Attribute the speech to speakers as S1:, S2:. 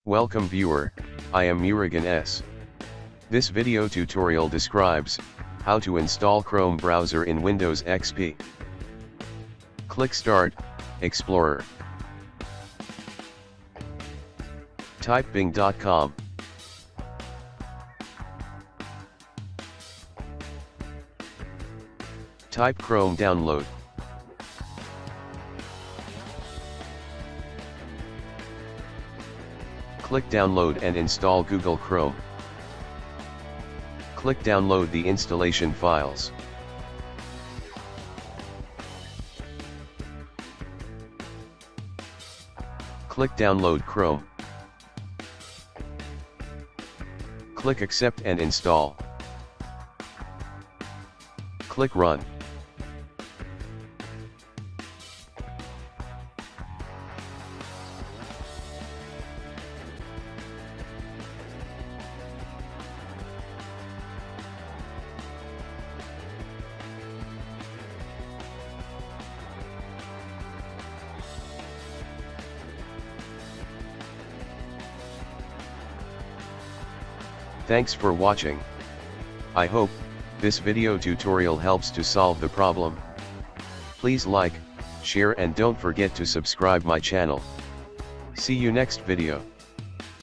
S1: Welcome viewer, I am Murugan S. This video tutorial describes how to install Chrome browser in Windows XP. Click Start, Explorer. Type bing.com. Type Chrome download. Click Download and install Google Chrome. Click Download the installation files. Click Download Chrome. Click Accept and install. Click Run. Thanks for watching. I hope this video tutorial helps to solve the problem. Please like, share and don't forget to subscribe my channel. See you next video.